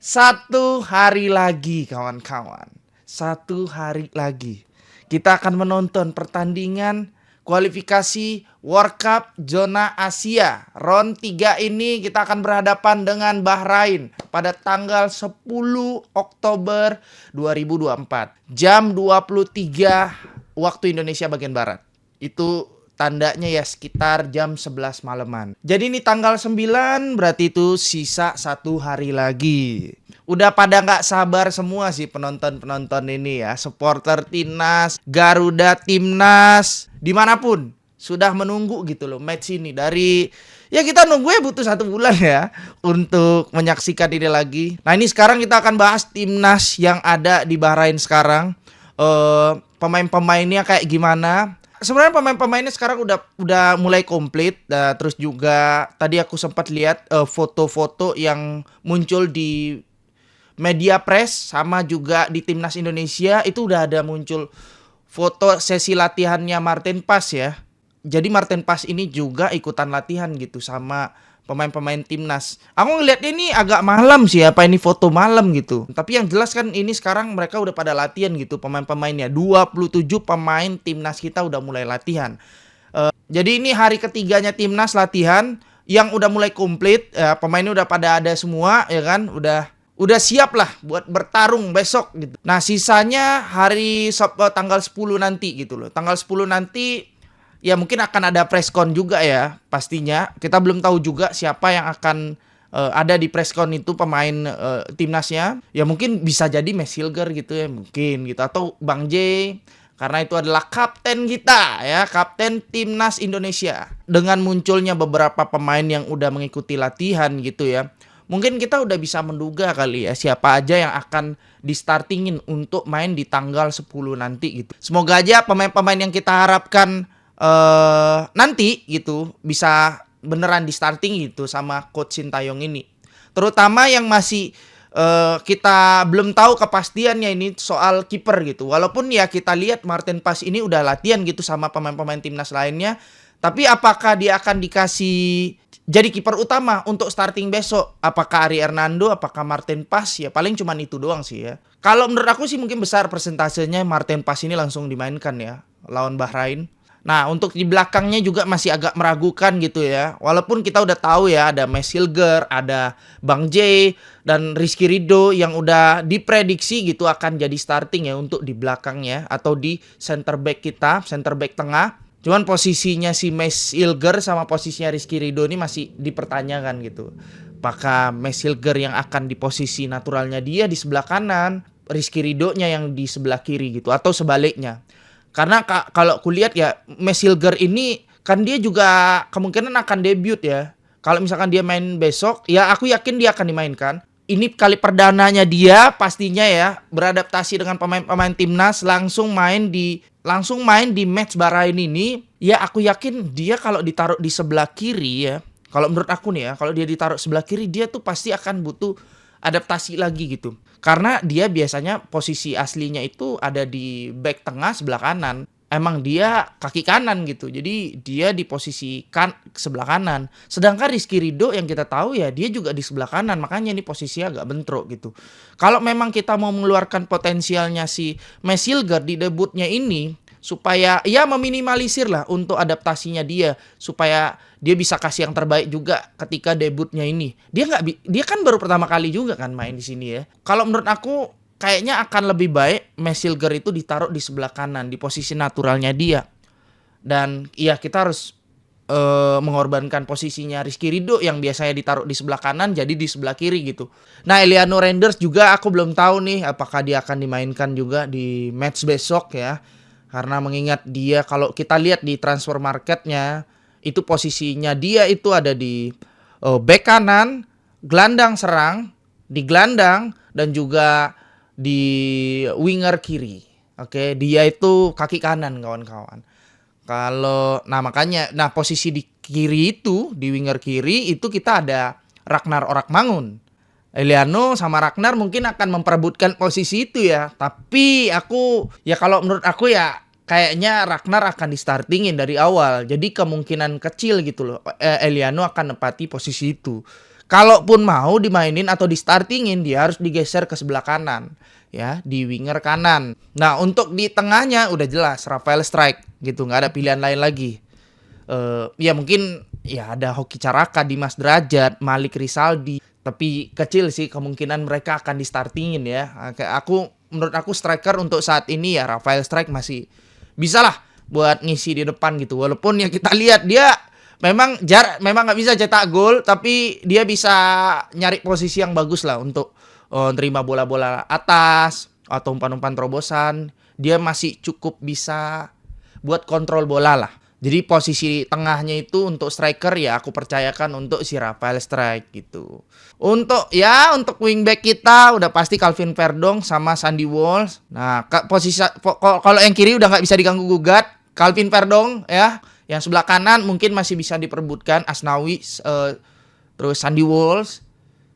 Satu hari lagi kawan-kawan. Satu hari lagi. Kita akan menonton pertandingan kualifikasi World Cup zona Asia. Round 3 ini kita akan berhadapan dengan Bahrain pada tanggal 10 Oktober 2024. Jam 23 waktu Indonesia bagian Barat. Itu tandanya ya sekitar jam 11 malaman. Jadi ini tanggal 9 berarti itu sisa satu hari lagi. Udah pada nggak sabar semua sih penonton-penonton ini ya. Supporter Timnas, Garuda Timnas, dimanapun sudah menunggu gitu loh match ini. Dari ya kita nunggu ya butuh 1 bulan ya untuk menyaksikan ini lagi. Nah ini sekarang kita akan bahas Timnas yang ada di Bahrain sekarang. Pemain-pemainnya kayak gimana. Sebenarnya pemain-pemainnya sekarang udah mulai komplit. Terus juga tadi aku sempat lihat foto-foto yang muncul di media press sama juga di Timnas Indonesia itu udah ada muncul foto sesi latihannya Martin Paes ya. Jadi Martin Paes ini juga ikutan latihan gitu sama pemain-pemain Timnas. Aku ngeliatnya ini agak malam sih apa ini foto malam gitu. Tapi yang jelas kan ini sekarang mereka udah pada latihan gitu pemain-pemainnya. 27 pemain Timnas kita udah mulai latihan. Jadi ini hari ketiganya Timnas latihan yang udah mulai komplit. Pemainnya udah pada ada semua ya kan. Udah siap lah buat bertarung besok gitu. Nah sisanya hari tanggal 10 nanti gitu loh. Tanggal 10 nanti ya mungkin akan ada preskon juga ya pastinya. Kita belum tahu juga siapa yang akan ada di preskon itu pemain timnasnya. Ya mungkin bisa jadi Mesilger gitu ya mungkin gitu. Atau Bang J karena itu adalah kapten kita ya. Kapten Timnas Indonesia. Dengan munculnya beberapa pemain yang udah mengikuti latihan gitu ya. Mungkin kita udah bisa menduga kali ya siapa aja yang akan di-startingin untuk main di tanggal 10 nanti gitu. Semoga aja pemain-pemain yang kita harapkan nanti gitu bisa beneran di-starting gitu sama Coach Sintayong ini. Terutama yang masih kita belum tahu kepastiannya ini soal kiper gitu. Walaupun ya kita lihat Martin Paes ini udah latihan gitu sama pemain-pemain timnas lainnya. Tapi apakah dia akan dikasih jadi kiper utama untuk starting besok? Apakah Ari Hernando, apakah Martin Paes? Ya paling cuman itu doang sih ya. Kalau menurut aku sih mungkin besar persentasenya Martin Paes ini langsung dimainkan ya lawan Bahrain. Nah untuk di belakangnya juga masih agak meragukan gitu ya. Walaupun kita udah tahu ya ada Mesilger, ada Bang J dan Rizky Ridho yang udah diprediksi gitu akan jadi starting ya untuk di belakangnya atau di center back kita, center back tengah. Cuman posisinya si Mesilger sama posisinya Rizky Ridho ini masih dipertanyakan gitu. Apakah Mesilger yang akan di posisi naturalnya dia di sebelah kanan, Rizky Ridho-nya yang di sebelah kiri gitu atau sebaliknya. Karena kalau aku lihat ya Mesilger ini kan dia juga kemungkinan akan debut ya. Kalau misalkan dia main besok, ya aku yakin dia akan dimainkan. Ini kali perdananya dia pastinya ya beradaptasi dengan pemain-pemain timnas langsung main di match Bahrain ini. Ya aku yakin dia kalau ditaruh di sebelah kiri ya. Kalau menurut aku nih ya, kalau dia ditaruh sebelah kiri dia tuh pasti akan butuh adaptasi lagi gitu. Karena dia biasanya posisi aslinya itu ada di back tengah sebelah kanan. Emang dia kaki kanan gitu. Jadi dia di posisi sebelah kanan. Sedangkan Rizky Ridho yang kita tahu ya dia juga di sebelah kanan. Makanya ini posisinya agak bentrok gitu. Kalau memang kita mau mengeluarkan potensialnya si Mesilger di debutnya ini supaya ya meminimalisir lah untuk adaptasinya dia supaya dia bisa kasih yang terbaik juga ketika debutnya ini. Dia kan baru pertama kali juga kan main di sini ya. Kalau menurut aku kayaknya akan lebih baik Mesilger itu ditaruh di sebelah kanan di posisi naturalnya dia. Dan ya kita harus mengorbankan posisinya Rizky Ridho yang biasanya ditaruh di sebelah kanan jadi di sebelah kiri gitu. Nah, Eliano Randers juga aku belum tahu nih apakah dia akan dimainkan juga di match besok ya. Karena mengingat dia kalau kita lihat di transfer marketnya itu posisinya dia itu ada di bek kanan, gelandang serang, di gelandang dan juga di winger kiri. Oke, dia itu kaki kanan kawan-kawan. Makanya posisi di kiri itu di winger kiri itu kita ada Ragnar Orakmangun. Eliano sama Ragnar mungkin akan memperebutkan posisi itu ya. Tapi kalau menurut aku ya kayaknya Ragnar akan di-startingin dari awal. Jadi kemungkinan kecil gitu loh Eliano akan nempati posisi itu. Kalaupun mau dimainin atau di startingin, dia harus digeser ke sebelah kanan, ya, di winger kanan. Nah, untuk di tengahnya udah jelas Rafael Strike gitu, nggak ada pilihan lain lagi. Ya mungkin ya ada Hoki Caraka, Dimas Derajat, Malik Rizaldi, tapi kecil sih kemungkinan mereka akan di startingin ya. Menurut aku striker untuk saat ini ya Rafael Strike masih bisa lah buat ngisi di depan gitu. Walaupun ya kita lihat dia memang nggak bisa cetak gol, tapi dia bisa nyari posisi yang bagus lah untuk terima bola-bola atas atau umpan-umpan terobosan. Dia masih cukup bisa buat kontrol bola lah. Jadi posisi tengahnya itu untuk striker ya aku percayakan untuk si Rafael Strike gitu. Untuk wingback kita udah pasti Calvin Verdong sama Sandy Walsh. Nah, kalau yang kiri udah nggak bisa diganggu gugat, Calvin Verdong ya. Yang sebelah kanan mungkin masih bisa diperebutkan Asnawi, terus Sandy Walsh.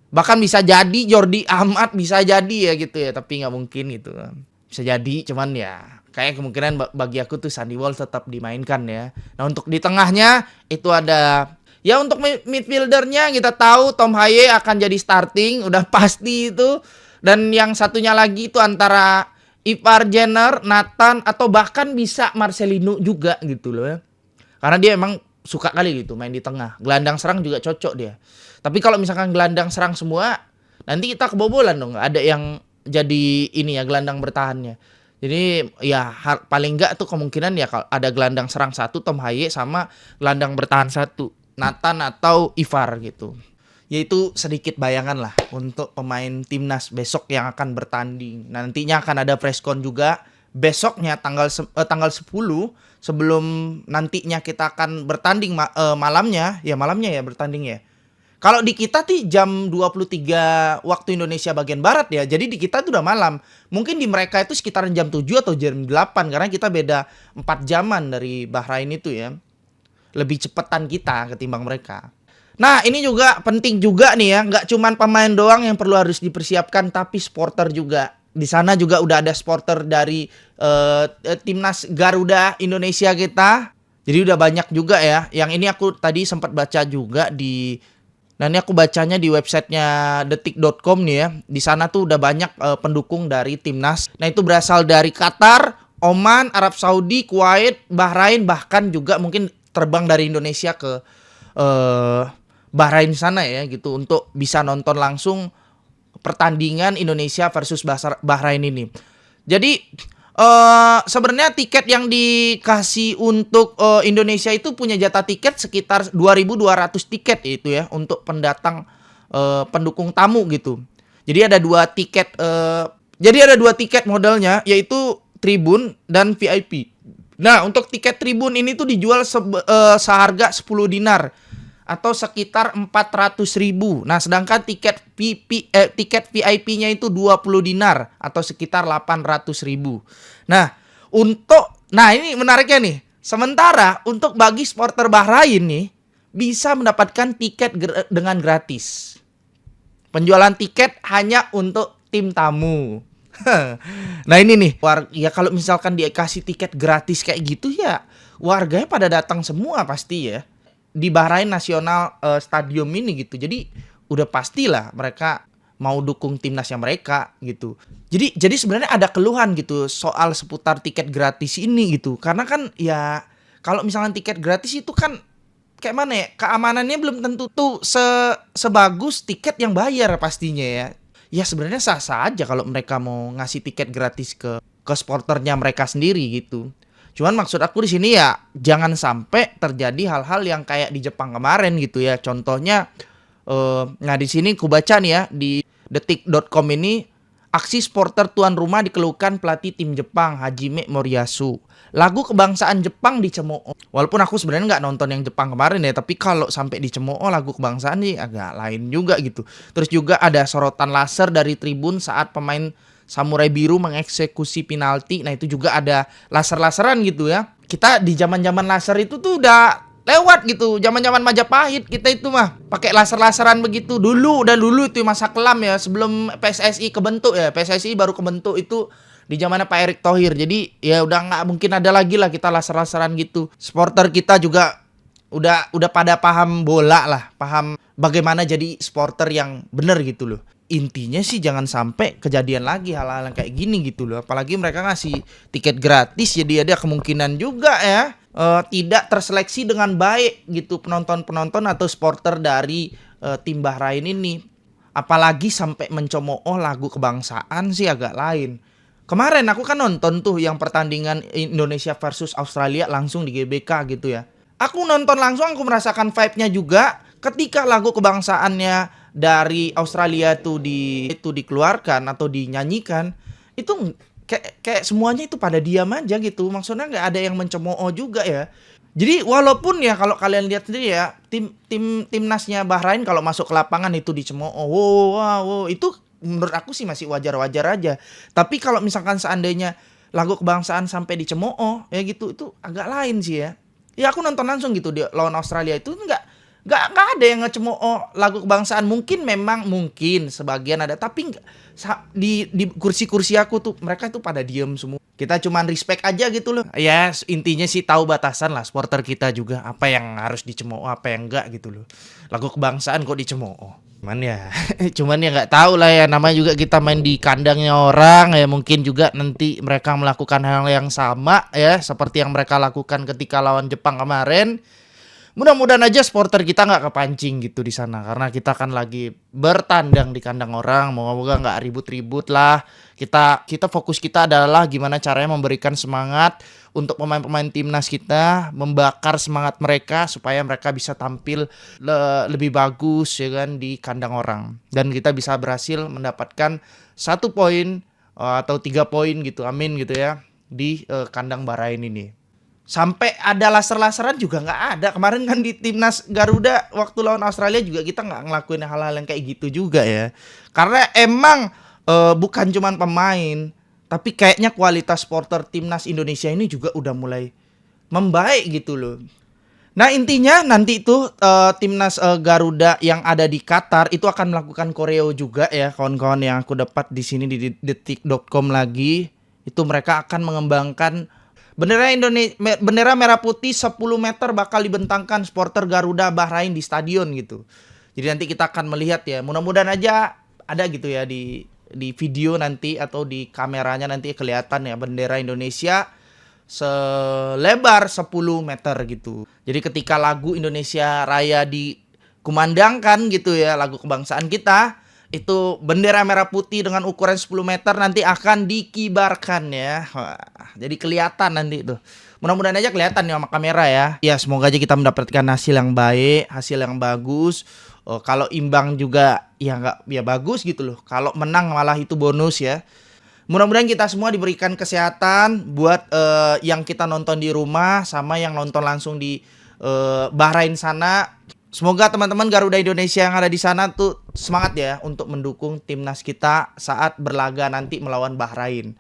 Bahkan bisa jadi Jordi Amat bisa jadi ya gitu ya, tapi nggak mungkin gitu. Bisa jadi, cuman ya kayak kemungkinan bagi aku tuh Sandy Walsh tetap dimainkan ya. Nah untuk di tengahnya itu ada ya untuk midfieldernya kita tahu Tom Haye akan jadi starting, udah pasti itu. Dan yang satunya lagi itu antara Ivar Jenner, Nathan atau bahkan bisa Marcelino juga gitu loh ya. Karena dia emang suka kali gitu main di tengah. Gelandang serang juga cocok dia. Tapi kalau misalkan gelandang serang semua, nanti kita kebobolan dong. Ada yang jadi ini ya gelandang bertahannya. Jadi ya paling enggak tuh kemungkinan ya kalau ada gelandang serang satu Tom Haye sama gelandang bertahan satu Nathan atau Ivar gitu. Yaitu sedikit bayangan lah untuk pemain timnas besok yang akan bertanding. Nantinya akan ada preskon juga besoknya tanggal 10 sebelum nantinya kita akan bertanding malamnya ya bertanding ya. Kalau di kita tuh jam 23 waktu Indonesia bagian barat ya. Jadi di kita tuh udah malam. Mungkin di mereka itu sekitaran jam 7 atau jam 8 karena kita beda 4 jaman dari Bahrain itu ya. Lebih cepetan kita ketimbang mereka. Nah, ini juga penting juga nih ya, nggak cuman pemain doang yang perlu harus dipersiapkan tapi supporter juga. Di sana juga udah ada supporter dari timnas Garuda Indonesia kita. Jadi udah banyak juga ya. Yang ini aku tadi sempat baca juga Nah ini aku bacanya di websitenya detik.com nih ya. Di sana tuh udah banyak pendukung dari timnas. Nah itu berasal dari Qatar, Oman, Arab Saudi, Kuwait, Bahrain, bahkan juga mungkin terbang dari Indonesia ke Bahrain sana ya gitu. Untuk bisa nonton langsung pertandingan Indonesia versus Bahrain ini. Jadi sebenarnya tiket yang dikasih untuk Indonesia itu punya jatah tiket sekitar 2.200 tiket itu ya untuk pendatang pendukung tamu gitu. Jadi ada dua tiket modelnya yaitu tribun dan VIP. Nah, untuk tiket tribun ini tuh dijual seharga 10 dinar atau sekitar 400.000. Nah, sedangkan tiket VIP-nya itu 20 dinar atau sekitar 800.000. Nah, ini menariknya nih. Sementara untuk bagi supporter Bahrain nih bisa mendapatkan tiket dengan gratis. Penjualan tiket hanya untuk tim tamu. Nah, ini nih, ya kalau misalkan dikasih tiket gratis kayak gitu ya, warganya pada datang semua pasti ya. Di Bahrain National Stadium ini gitu. Jadi udah pastilah mereka mau dukung timnasnya mereka gitu. Jadi sebenarnya ada keluhan gitu soal seputar tiket gratis ini gitu. Karena kan ya kalau misalnya tiket gratis itu kan kayak mana ya? Keamanannya belum tentu tuh sebagus tiket yang bayar pastinya ya. Ya sebenarnya sah-sah aja kalau mereka mau ngasih tiket gratis ke supporternya mereka sendiri gitu. Cuman maksud aku di sini ya jangan sampai terjadi hal-hal yang kayak di Jepang kemarin gitu ya. Contohnya nah di sini ku baca nih ya di detik.com ini aksi supporter tuan rumah dikeluhkan pelatih tim Jepang Hajime Moriyasu. Lagu kebangsaan Jepang dicemooh. Walaupun aku sebenarnya nggak nonton yang Jepang kemarin ya, tapi kalau sampai dicemooh lagu kebangsaan sih agak lain juga gitu. Terus juga ada sorotan laser dari tribun saat pemain Samurai Biru mengeksekusi penalti. Nah itu juga ada laser-laseran gitu ya. Kita di zaman-zaman laser itu tuh udah lewat gitu. Zaman-zaman Majapahit kita itu mah pakai laser-laseran begitu. Dulu itu masa kelam ya. Sebelum PSSI kebentuk ya. PSSI baru kebentuk itu di zamannya Pak Erick Thohir. Jadi ya udah nggak mungkin ada lagi lah kita laser-laseran gitu. Supporter kita juga Udah pada paham bola lah, paham bagaimana jadi supporter yang bener gitu loh. Intinya sih jangan sampai kejadian lagi hal-hal yang kayak gini gitu loh. Apalagi mereka ngasih tiket gratis, jadi ada kemungkinan juga ya tidak terseleksi dengan baik gitu penonton-penonton atau supporter dari tim Bahrain ini. Apalagi sampai mencemooh lagu kebangsaan sih agak lain. Kemarin aku kan nonton tuh yang pertandingan Indonesia versus Australia langsung di GBK gitu ya. Aku nonton langsung, aku merasakan vibe-nya juga ketika lagu kebangsaannya dari Australia itu dikeluarkan atau dinyanyikan. Itu kayak semuanya itu pada diam aja gitu. Maksudnya nggak ada yang mencemooh juga ya. Jadi walaupun ya kalau kalian lihat sendiri ya timnasnya Bahrain kalau masuk ke lapangan itu dicemooh, wow, itu menurut aku sih masih wajar-wajar aja. Tapi kalau misalkan seandainya lagu kebangsaan sampai dicemooh ya gitu, itu agak lain sih ya. Ya aku nonton langsung gitu di lawan Australia itu nggak ada yang ngecemooh lagu kebangsaan. Mungkin sebagian ada, tapi di kursi-kursi aku tuh mereka tuh pada diem semua. Kita cuman respect aja gitu loh. Ya intinya sih tahu batasan lah supporter kita juga, apa yang harus dicemooh, apa yang enggak gitu loh. Lagu kebangsaan kok dicemooh. Cuman ya nggak tahu lah ya, namanya juga kita main di kandangnya orang ya, mungkin juga nanti mereka melakukan hal yang sama ya seperti yang mereka lakukan ketika lawan Jepang kemarin. Mudah-mudahan aja supporter kita nggak kepancing gitu di sana, karena kita kan lagi bertandang di kandang orang. Moga-moga nggak ribut-ribut lah. Kita fokus kita adalah gimana caranya memberikan semangat untuk pemain-pemain timnas kita, membakar semangat mereka supaya mereka bisa tampil lebih bagus ya kan di kandang orang, dan kita bisa berhasil mendapatkan 1 poin atau 3 poin gitu, amin gitu ya, di kandang Bahrain ini. Sampai ada laser-laseran juga nggak ada. Kemarin kan di timnas Garuda waktu lawan Australia juga kita nggak ngelakuin hal-hal yang kayak gitu juga ya. Karena emang bukan cuman pemain, tapi kayaknya kualitas supporter timnas Indonesia ini juga udah mulai membaik gitu loh. Nah intinya nanti itu timnas Garuda yang ada di Qatar itu akan melakukan koreo juga ya, kawan-kawan yang aku dapat di sini di detik.com lagi. Itu mereka akan mengembangkan bendera merah putih 10 meter bakal dibentangkan supporter Garuda Bahrain di stadion gitu. Jadi nanti kita akan melihat ya. Mudah-mudahan aja ada gitu ya di video nanti atau di kameranya nanti kelihatan ya bendera Indonesia selebar 10 meter gitu. Jadi ketika lagu Indonesia Raya dikumandangkan gitu ya, lagu kebangsaan kita, itu bendera merah putih dengan ukuran 10 meter nanti akan dikibarkan ya. Wah, jadi kelihatan nanti tuh. Mudah-mudahan aja kelihatan ya sama kamera ya. Ya semoga aja kita mendapatkan hasil yang baik, hasil yang bagus. Kalau imbang juga ya nggak ya bagus gitu loh. Kalau menang malah itu bonus ya. Mudah-mudahan kita semua diberikan kesehatan buat yang kita nonton di rumah sama yang nonton langsung di Bahrain sana. Semoga teman-teman Garuda Indonesia yang ada di sana tuh semangat ya untuk mendukung timnas kita saat berlaga nanti melawan Bahrain.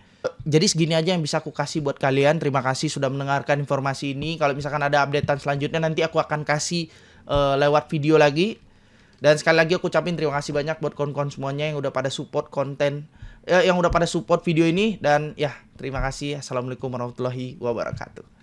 Jadi segini aja yang bisa aku kasih buat kalian. Terima kasih sudah mendengarkan informasi ini. Kalau misalkan ada updatean selanjutnya nanti aku akan kasih lewat video lagi. Dan sekali lagi aku ucapin terima kasih banyak buat kawan-kawan semuanya yang udah pada support konten, yang udah pada support video ini. Dan ya terima kasih. Assalamualaikum warahmatullahi wabarakatuh.